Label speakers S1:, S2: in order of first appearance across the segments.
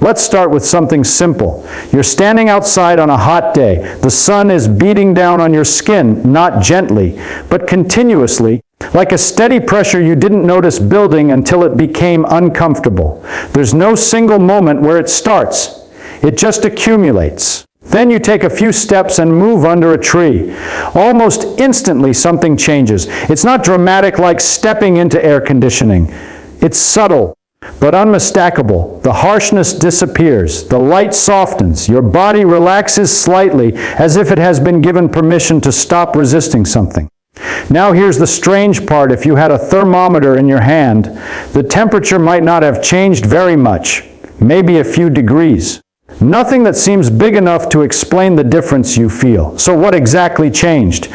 S1: Let's start with something simple. You're standing outside on a hot day. The sun is beating down on your skin, not gently, but continuously, like a steady pressure you didn't notice building until it became uncomfortable. There's no single moment where it starts. It just accumulates. Then you take a few steps and move under a tree. Almost instantly something changes. It's not dramatic like stepping into air conditioning. It's subtle, but unmistakable. The harshness disappears. The light softens. Your body relaxes slightly, as if it has been given permission to stop resisting something. Now here's the strange part. If you had a thermometer in your hand, the temperature might not have changed very much, maybe a few degrees. Nothing that seems big enough to explain the difference you feel. So what exactly changed?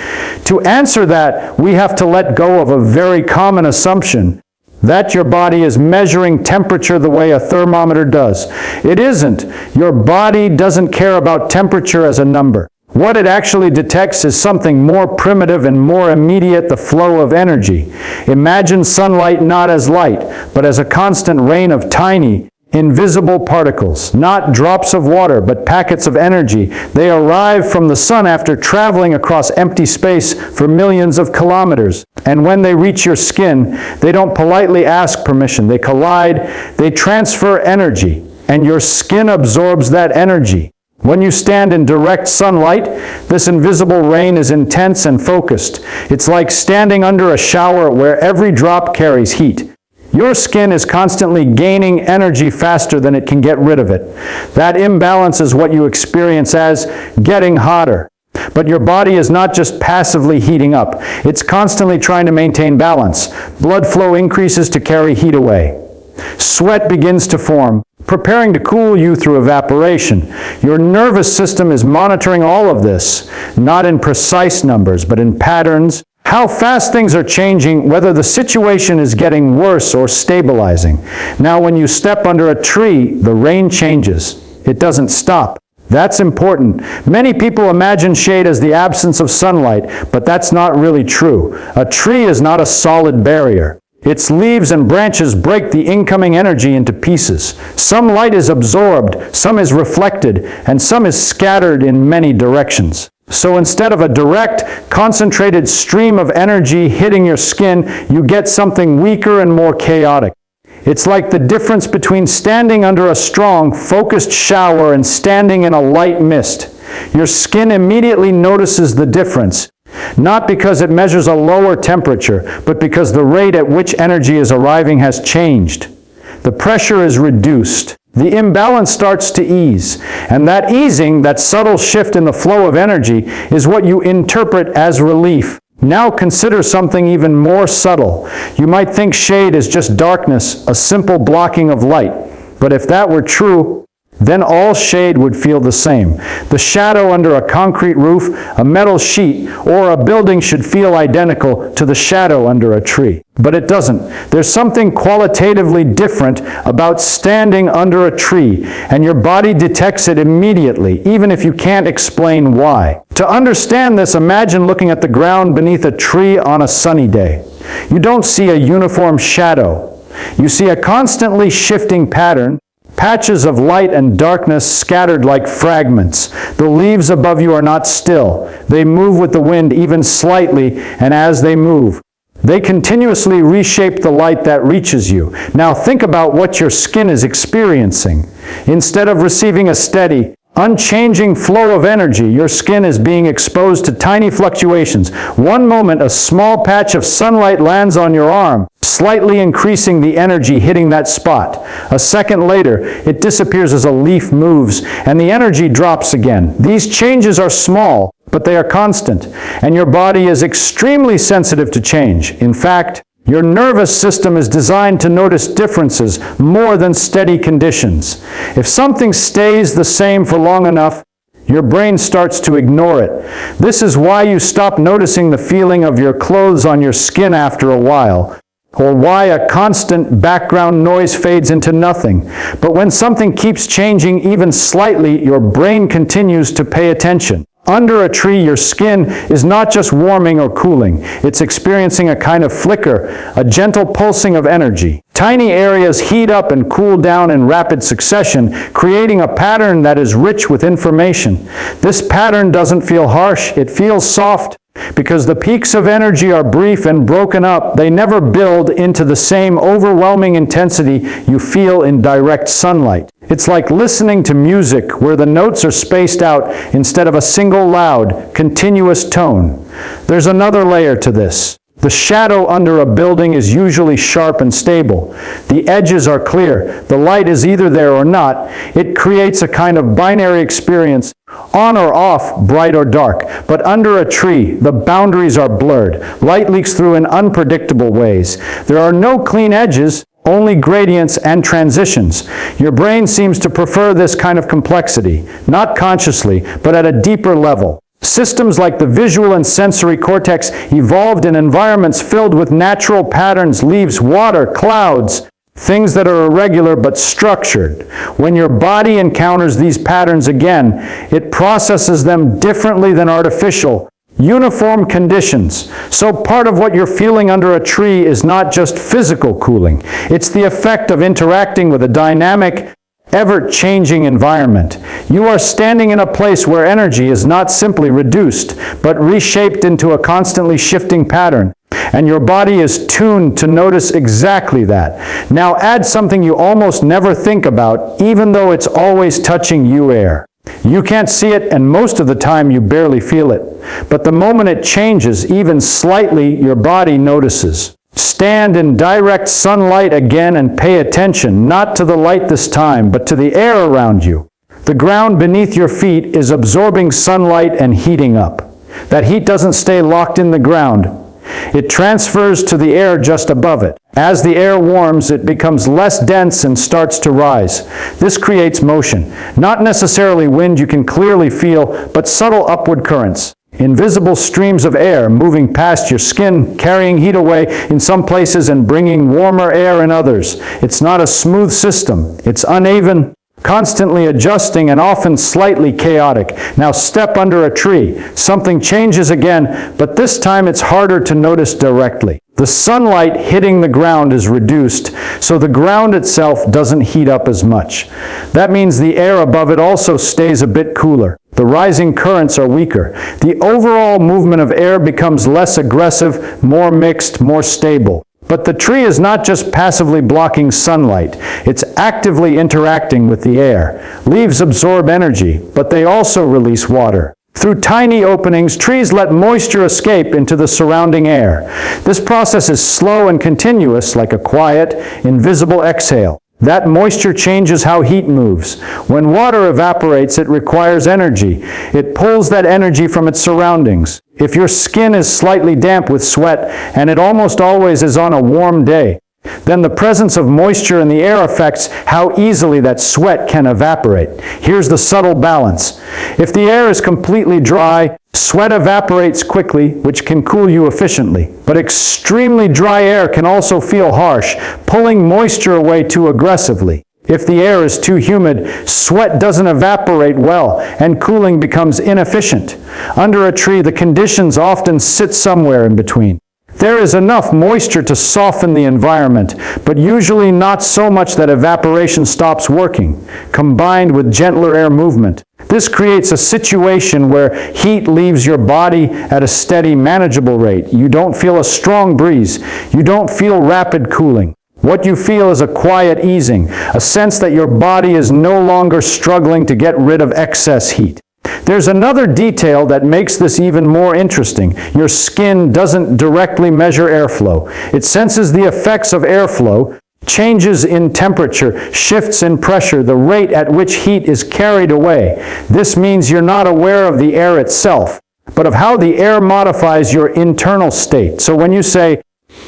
S1: To answer that, we have to let go of a very common assumption that your body is measuring temperature the way a thermometer does. It isn't. Your body doesn't care about temperature as a number. What it actually detects is something more primitive and more immediate, the flow of energy. Imagine sunlight not as light, but as a constant rain of tiny, invisible particles, not drops of water, but packets of energy. They arrive from the sun after traveling across empty space for millions of kilometers. And when they reach your skin, they don't politely ask permission. They collide, they transfer energy, and your skin absorbs that energy. When you stand in direct sunlight, this invisible rain is intense and focused. It's like standing under a shower where every drop carries heat. Your skin is constantly gaining energy faster than it can get rid of it. That imbalance is what you experience as getting hotter. But your body is not just passively heating up. It's constantly trying to maintain balance. Blood flow increases to carry heat away. Sweat begins to form, preparing to cool you through evaporation. Your nervous system is monitoring all of this, not in precise numbers, but in patterns. How fast things are changing, whether the situation is getting worse or stabilizing. Now, when you step under a tree, the rain changes. It doesn't stop. That's important. Many people imagine shade as the absence of sunlight, but that's not really true. A tree is not a solid barrier. Its leaves and branches break the incoming energy into pieces. Some light is absorbed, some is reflected, and some is scattered in many directions. So instead of a direct, concentrated stream of energy hitting your skin, you get something weaker and more chaotic. It's like the difference between standing under a strong, focused shower and standing in a light mist. Your skin immediately notices the difference, not because it measures a lower temperature, but because the rate at which energy is arriving has changed. The pressure is reduced. The imbalance starts to ease, and that easing, that subtle shift in the flow of energy, is what you interpret as relief. Now consider something even more subtle. You might think shade is just darkness, a simple blocking of light. But if that were true, then all shade would feel the same. The shadow under a concrete roof, a metal sheet, or a building should feel identical to the shadow under a tree. But it doesn't. There's something qualitatively different about standing under a tree, and your body detects it immediately, even if you can't explain why. To understand this, imagine looking at the ground beneath a tree on a sunny day. You don't see a uniform shadow. You see a constantly shifting pattern, patches of light and darkness scattered like fragments. The leaves above you are not still. They move with the wind even slightly, and as they move, they continuously reshape the light that reaches you. Now think about what your skin is experiencing. Instead of receiving a steady, unchanging flow of energy, your skin is being exposed to tiny fluctuations. One moment, a small patch of sunlight lands on your arm, slightly increasing the energy hitting that spot. A second later, it disappears as a leaf moves, and the energy drops again. These changes are small, but they are constant, and your body is extremely sensitive to change. In fact, your nervous system is designed to notice differences more than steady conditions. If something stays the same for long enough, your brain starts to ignore it. This is why you stop noticing the feeling of your clothes on your skin after a while, or why a constant background noise fades into nothing. But when something keeps changing even slightly, your brain continues to pay attention. Under a tree, your skin is not just warming or cooling. It's experiencing a kind of flicker, a gentle pulsing of energy. Tiny areas heat up and cool down in rapid succession, creating a pattern that is rich with information. This pattern doesn't feel harsh, it feels soft. Because the peaks of energy are brief and broken up, they never build into the same overwhelming intensity you feel in direct sunlight. It's like listening to music where the notes are spaced out instead of a single loud, continuous tone. There's another layer to this. The shadow under a building is usually sharp and stable. The edges are clear. The light is either there or not. It creates a kind of binary experience, on or off, bright or dark. But under a tree, the boundaries are blurred. Light leaks through in unpredictable ways. There are no clean edges, only gradients and transitions. Your brain seems to prefer this kind of complexity, not consciously, but at a deeper level. Systems like the visual and sensory cortex evolved in environments filled with natural patterns, leaves, water, clouds, things that are irregular but structured. When your body encounters these patterns again, it processes them differently than artificial, uniform conditions. So part of what you're feeling under a tree is not just physical cooling. It's the effect of interacting with a dynamic, ever-changing environment. You are standing in a place where energy is not simply reduced, but reshaped into a constantly shifting pattern. And your body is tuned to notice exactly that. Now add something you almost never think about, even though it's always touching you air. You can't see it, and most of the time you barely feel it. But the moment it changes, even slightly, your body notices. Stand in direct sunlight again and pay attention, not to the light this time, but to the air around you. The ground beneath your feet is absorbing sunlight and heating up. That heat doesn't stay locked in the ground. It transfers to the air just above it. As the air warms, it becomes less dense and starts to rise. This creates motion. Not necessarily wind you can clearly feel, but subtle upward currents. Invisible streams of air moving past your skin, carrying heat away in some places and bringing warmer air in others. It's not a smooth system. It's uneven, constantly adjusting, and often slightly chaotic. Now step under a tree. Something changes again, but this time it's harder to notice directly. The sunlight hitting the ground is reduced, so the ground itself doesn't heat up as much. That means the air above it also stays a bit cooler. The rising currents are weaker. The overall movement of air becomes less aggressive, more mixed, more stable. But the tree is not just passively blocking sunlight. It's actively interacting with the air. Leaves absorb energy, but they also release water. Through tiny openings, trees let moisture escape into the surrounding air. This process is slow and continuous, like a quiet, invisible exhale. That moisture changes how heat moves. When water evaporates, it requires energy. It pulls that energy from its surroundings. If your skin is slightly damp with sweat, and it almost always is on a warm day, then the presence of moisture in the air affects how easily that sweat can evaporate. Here's the subtle balance. If the air is completely dry, sweat evaporates quickly, which can cool you efficiently. But extremely dry air can also feel harsh, pulling moisture away too aggressively. If the air is too humid, sweat doesn't evaporate well, and cooling becomes inefficient. Under a tree, the conditions often sit somewhere in between. There is enough moisture to soften the environment, but usually not so much that evaporation stops working, combined with gentler air movement. This creates a situation where heat leaves your body at a steady, manageable rate. You don't feel a strong breeze. You don't feel rapid cooling. What you feel is a quiet easing, a sense that your body is no longer struggling to get rid of excess heat. There's another detail that makes this even more interesting. Your skin doesn't directly measure airflow. It senses the effects of airflow, changes in temperature, shifts in pressure, the rate at which heat is carried away. This means you're not aware of the air itself, but of how the air modifies your internal state. So when you say,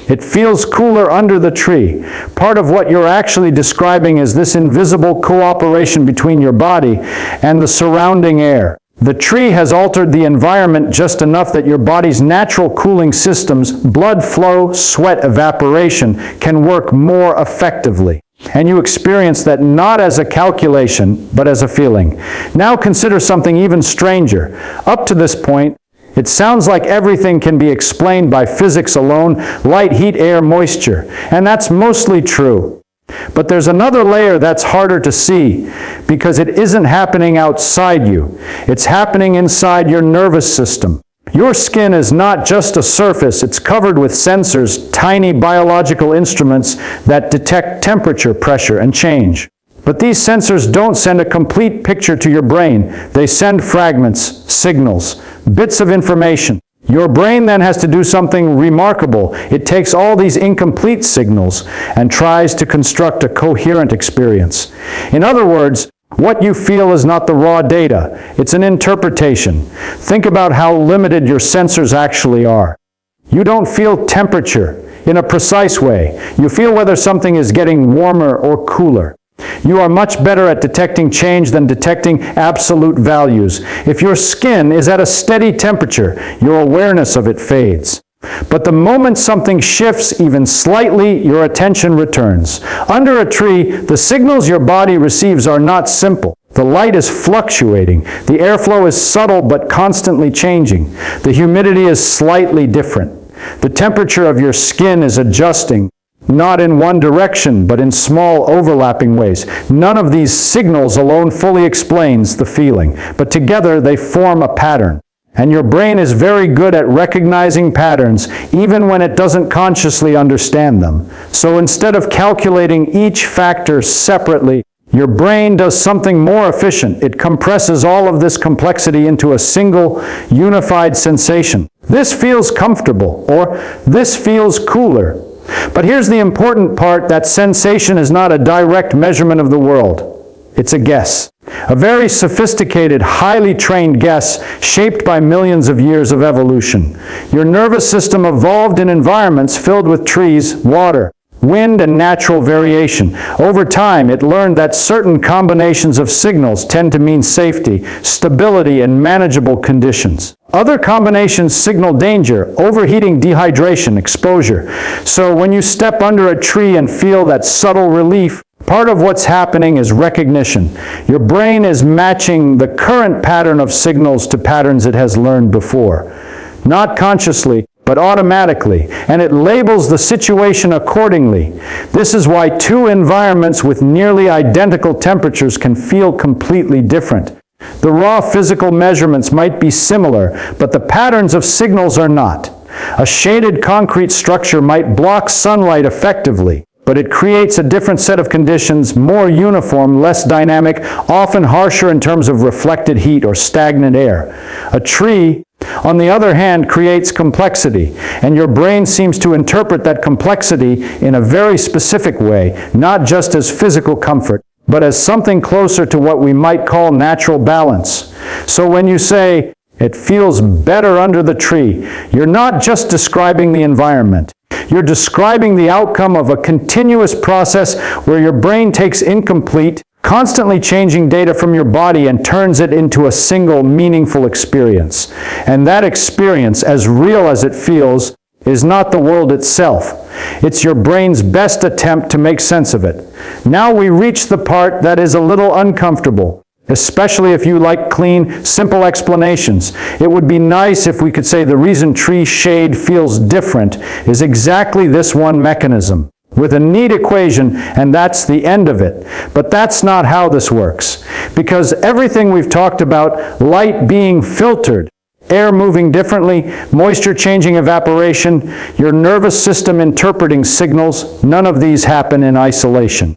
S1: "It feels cooler under the tree," part of what you're actually describing is this invisible cooperation between your body and the surrounding air. The tree has altered the environment just enough that your body's natural cooling systems, blood flow, sweat evaporation, can work more effectively. And you experience that not as a calculation, but as a feeling. Now consider something even stranger. Up to this point, it sounds like everything can be explained by physics alone, light, heat, air, moisture. And that's mostly true. But there's another layer that's harder to see, because it isn't happening outside you. It's happening inside your nervous system. Your skin is not just a surface, it's covered with sensors, tiny biological instruments that detect temperature, pressure, and change. But these sensors don't send a complete picture to your brain. They send fragments, signals, bits of information. Your brain then has to do something remarkable. It takes all these incomplete signals and tries to construct a coherent experience. In other words, what you feel is not the raw data, it's an interpretation. Think about how limited your sensors actually are. You don't feel temperature in a precise way. You feel whether something is getting warmer or cooler. You are much better at detecting change than detecting absolute values. If your skin is at a steady temperature, your awareness of it fades. But the moment something shifts even slightly, your attention returns. Under a tree, the signals your body receives are not simple. The light is fluctuating. The airflow is subtle but constantly changing. The humidity is slightly different. The temperature of your skin is adjusting, not in one direction, but in small overlapping ways. None of these signals alone fully explains the feeling, but together they form a pattern. And your brain is very good at recognizing patterns, even when it doesn't consciously understand them. So instead of calculating each factor separately, your brain does something more efficient. It compresses all of this complexity into a single, unified sensation. This feels comfortable, or this feels cooler. But here's the important part, that sensation is not a direct measurement of the world. It's a guess. A very sophisticated, highly trained guess shaped by millions of years of evolution. Your nervous system evolved in environments filled with trees, water, wind, and natural variation. Over time, it learned that certain combinations of signals tend to mean safety, stability, and manageable conditions. Other combinations signal danger, overheating, dehydration, exposure. So when you step under a tree and feel that subtle relief, part of what's happening is recognition. Your brain is matching the current pattern of signals to patterns it has learned before. Not consciously, but automatically, and it labels the situation accordingly. This is why two environments with nearly identical temperatures can feel completely different. The raw physical measurements might be similar, but the patterns of signals are not. A shaded concrete structure might block sunlight effectively, but it creates a different set of conditions, more uniform, less dynamic, often harsher in terms of reflected heat or stagnant air. A tree, on the other hand, creates complexity, and your brain seems to interpret that complexity in a very specific way, not just as physical comfort, but as something closer to what we might call natural balance. So when you say, "It feels better under the tree," you're not just describing the environment. You're describing the outcome of a continuous process where your brain takes incomplete, constantly changing data from your body and turns it into a single meaningful experience. And that experience, as real as it feels, is not the world itself. It's your brain's best attempt to make sense of it. Now we reach the part that is a little uncomfortable, especially if you like clean, simple explanations. It would be nice if we could say the reason tree shade feels different is exactly this one mechanism, with a neat equation, and that's the end of it. But that's not how this works. Because everything we've talked about, light being filtered, air moving differently, moisture changing evaporation, your nervous system interpreting signals, none of these happen in isolation.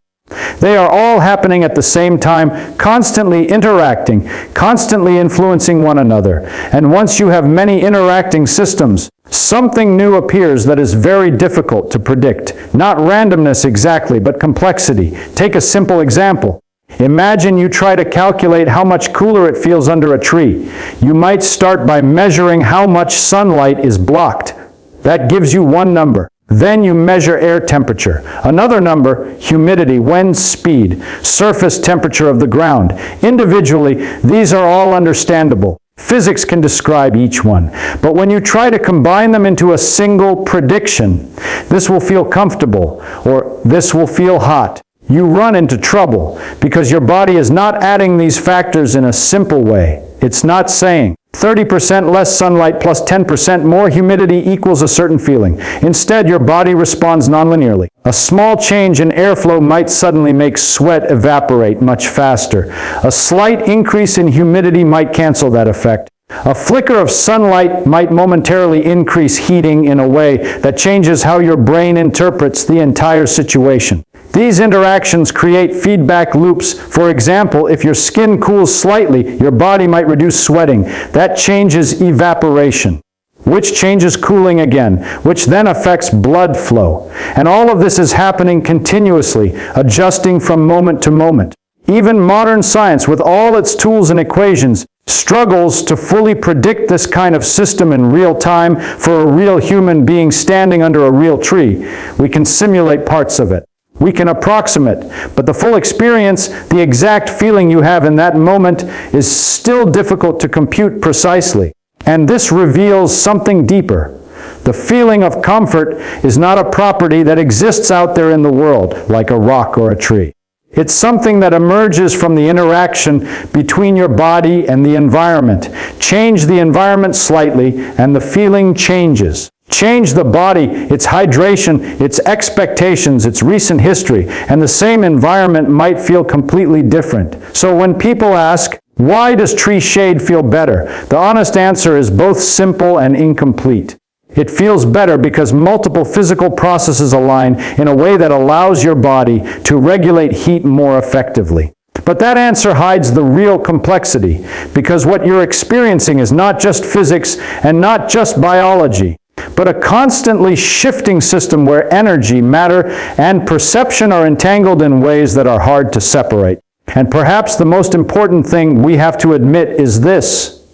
S1: They are all happening at the same time, constantly interacting, constantly influencing one another. And once you have many interacting systems, something new appears that is very difficult to predict. Not randomness exactly, but complexity. Take a simple example. Imagine you try to calculate how much cooler it feels under a tree. You might start by measuring how much sunlight is blocked. That gives you one number. Then you measure air temperature. Another number, humidity, wind speed, surface temperature of the ground. Individually, these are all understandable. Physics can describe each one. But when you try to combine them into a single prediction, this will feel comfortable, or this will feel hot. you run into trouble because your body is not adding these factors in a simple way. It's not saying 30% less sunlight plus 10% more humidity equals a certain feeling. Instead, your body responds nonlinearly. A small change in airflow might suddenly make sweat evaporate much faster. A slight increase in humidity might cancel that effect. A flicker of sunlight might momentarily increase heating in a way that changes how your brain interprets the entire situation. These interactions create feedback loops. For example, if your skin cools slightly, your body might reduce sweating. That changes evaporation, which changes cooling again, which then affects blood flow. And all of this is happening continuously, adjusting from moment to moment. Even modern science, with all its tools and equations, struggles to fully predict this kind of system in real time for a real human being standing under a real tree. We can simulate parts of it. We can approximate, but the full experience, the exact feeling you have in that moment, is still difficult to compute precisely. And this reveals something deeper. The feeling of comfort is not a property that exists out there in the world, like a rock or a tree. It's something that emerges from the interaction between your body and the environment. Change the environment slightly, and the feeling changes. Change the body, its hydration, its expectations, its recent history, and the same environment might feel completely different. So when people ask, why does tree shade feel better? The honest answer is both simple and incomplete. It feels better because multiple physical processes align in a way that allows your body to regulate heat more effectively. But that answer hides the real complexity, because what you're experiencing is not just physics and not just biology, but a constantly shifting system where energy, matter, and perception are entangled in ways that are hard to separate. And perhaps the most important thing we have to admit is this.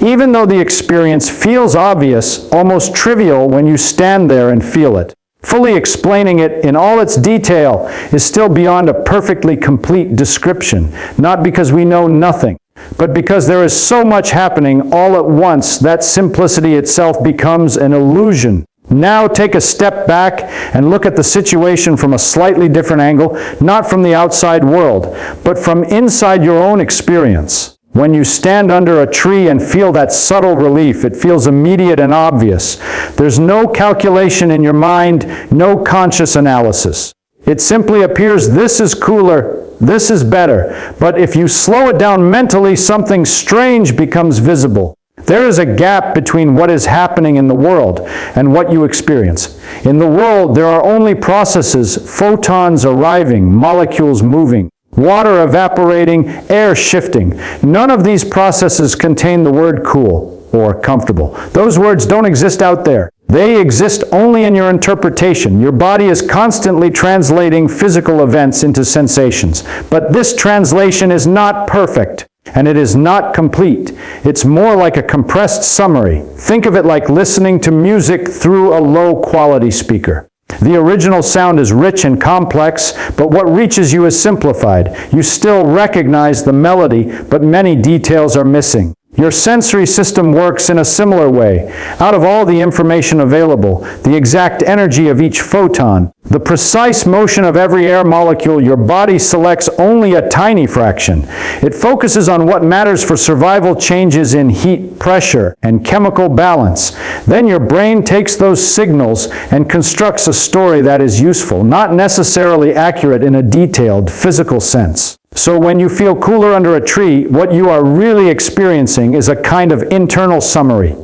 S1: Even though the experience feels obvious, almost trivial when you stand there and feel it, fully explaining it in all its detail is still beyond a perfectly complete description, not because we know nothing, but because there is so much happening all at once that simplicity itself becomes an illusion. Now take a step back and look at the situation from a slightly different angle, not from the outside world, but from inside your own experience. When you stand under a tree and feel that subtle relief, it feels immediate and obvious. There's no calculation in your mind, no conscious analysis. It simply appears this is cooler, this is better. But if you slow it down mentally, something strange becomes visible. There is a gap between what is happening in the world and what you experience. In the world, there are only processes, photons arriving, molecules moving, water evaporating, air shifting. None of these processes contain the word cool or comfortable. Those words don't exist out there. They exist only in your interpretation. Your body is constantly translating physical events into sensations. But this translation is not perfect, and it is not complete. It's more like a compressed summary. Think of it like listening to music through a low-quality speaker. The original sound is rich and complex, but what reaches you is simplified. You still recognize the melody, but many details are missing. Your sensory system works in a similar way. Out of all the information available, the exact energy of each photon, the precise motion of every air molecule, your body selects only a tiny fraction. It focuses on what matters for survival, changes in heat, pressure, and chemical balance. Then your brain takes those signals and constructs a story that is useful, not necessarily accurate in a detailed physical sense. So when you feel cooler under a tree, what you are really experiencing is a kind of internal summary.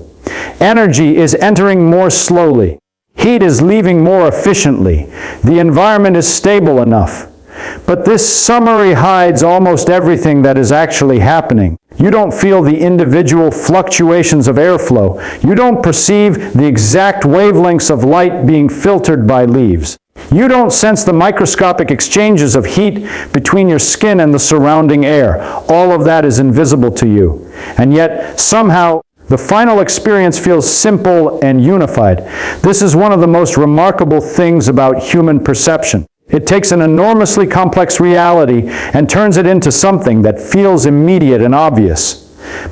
S1: Energy is entering more slowly. Heat is leaving more efficiently. The environment is stable enough. But this summary hides almost everything that is actually happening. You don't feel the individual fluctuations of airflow. You don't perceive the exact wavelengths of light being filtered by leaves. You don't sense the microscopic exchanges of heat between your skin and the surrounding air. All of that is invisible to you. And yet, somehow, the final experience feels simple and unified. This is one of the most remarkable things about human perception. It takes an enormously complex reality and turns it into something that feels immediate and obvious.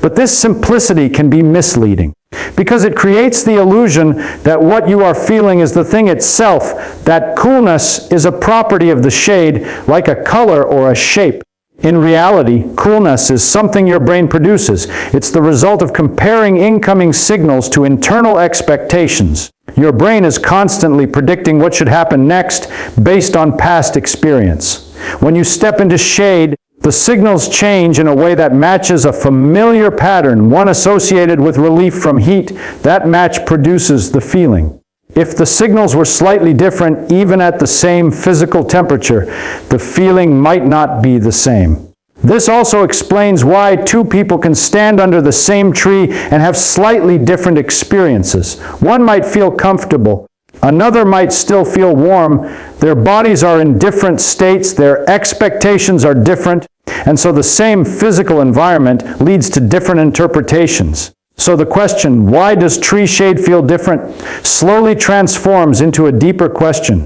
S1: But this simplicity can be misleading. because it creates the illusion that what you are feeling is the thing itself, that coolness is a property of the shade, like a color or a shape. In reality, coolness is something your brain produces. It's the result of comparing incoming signals to internal expectations. Your brain is constantly predicting what should happen next based on past experience. When you step into shade, the signals change in a way that matches a familiar pattern, one associated with relief from heat. That match produces the feeling. If the signals were slightly different, even at the same physical temperature, the feeling might not be the same. This also explains why two people can stand under the same tree and have slightly different experiences. One might feel comfortable, another might still feel warm. Their bodies are in different states, their expectations are different, and so the same physical environment leads to different interpretations. So the question, why does tree shade feel different, slowly transforms into a deeper question.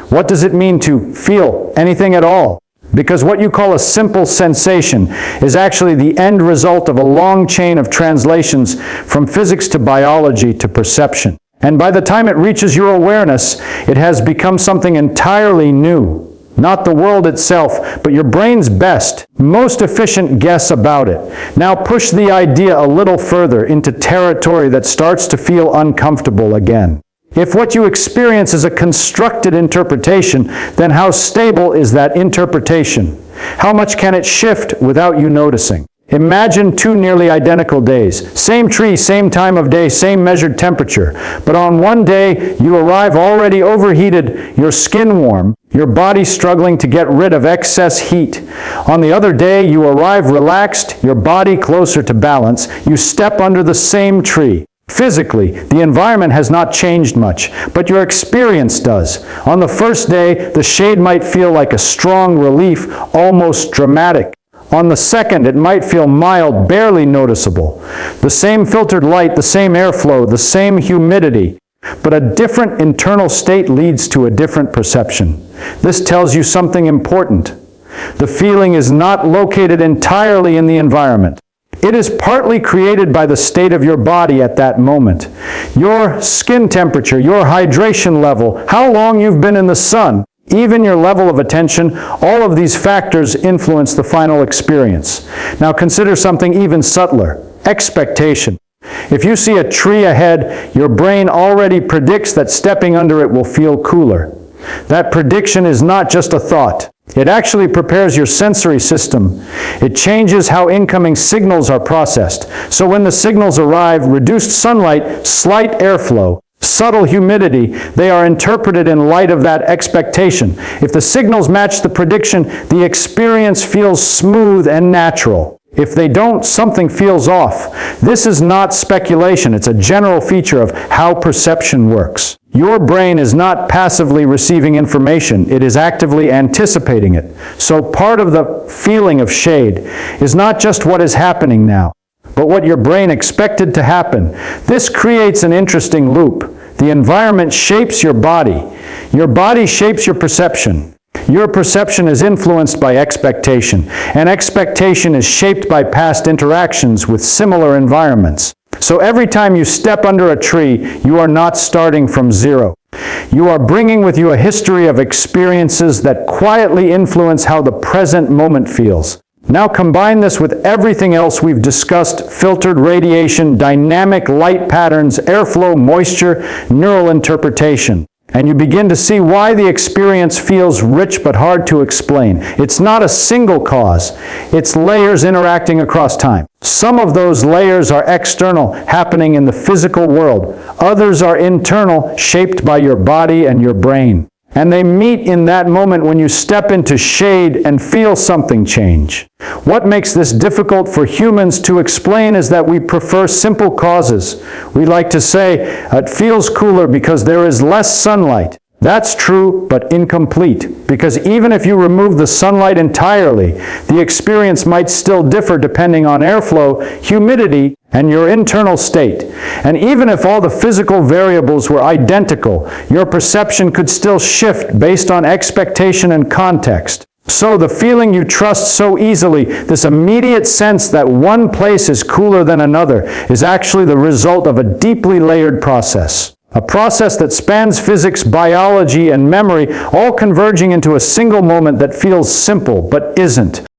S1: What does it mean to feel anything at all? Because what you call a simple sensation is actually the end result of a long chain of translations from physics to biology to perception. And by the time it reaches your awareness, it has become something entirely new. Not the world itself, but your brain's best, most efficient guess about it. Now push the idea a little further into territory that starts to feel uncomfortable again. If what you experience is a constructed interpretation, then how stable is that interpretation? How much can it shift without you noticing? Imagine two nearly identical days. Same tree, same time of day, same measured temperature. But on one day, you arrive already overheated, your skin warm, your body struggling to get rid of excess heat. On the other day, you arrive relaxed, your body closer to balance. You step under the same tree. Physically, the environment has not changed much, but your experience does. On the first day, the shade might feel like a strong relief, almost dramatic. On the second, it might feel mild, barely noticeable. The same filtered light, the same airflow, the same humidity, but a different internal state leads to a different perception. This tells you something important. The feeling is not located entirely in the environment. It is partly created by the state of your body at that moment. Your skin temperature, your hydration level, how long you've been in the sun, even your level of attention, all of these factors influence the final experience. Now consider something even subtler, expectation. If you see a tree ahead, your brain already predicts that stepping under it will feel cooler. That prediction is not just a thought. It actually prepares your sensory system. It changes how incoming signals are processed. So when the signals arrive, reduced sunlight, slight airflow, subtle humidity, they are interpreted in light of that expectation. If the signals match the prediction, the experience feels smooth and natural. If they don't, something feels off. This is not speculation. It's a general feature of how perception works. Your brain is not passively receiving information. It is actively anticipating it. So part of the feeling of shade is not just what is happening now, but what your brain expected to happen. This creates an interesting loop. The environment shapes your body. Your body shapes your perception. Your perception is influenced by expectation, and expectation is shaped by past interactions with similar environments. So every time you step under a tree, you are not starting from zero. You are bringing with you a history of experiences that quietly influence how the present moment feels. Now combine this with everything else we've discussed: filtered radiation, dynamic light patterns, airflow, moisture, neural interpretation. And you begin to see why the experience feels rich but hard to explain. It's not a single cause. It's layers interacting across time. Some of those layers are external, happening in the physical world. Others are internal, shaped by your body and your brain. And they meet in that moment when you step into shade and feel something change. What makes this difficult for humans to explain is that we prefer simple causes. We like to say, it feels cooler because there is less sunlight. That's true, but incomplete, because even if you remove the sunlight entirely, the experience might still differ depending on airflow, humidity, and your internal state. And even if all the physical variables were identical, your perception could still shift based on expectation and context. So the feeling you trust so easily, this immediate sense that one place is cooler than another, is actually the result of a deeply layered process. A process that spans physics, biology, and memory, all converging into a single moment that feels simple but isn't.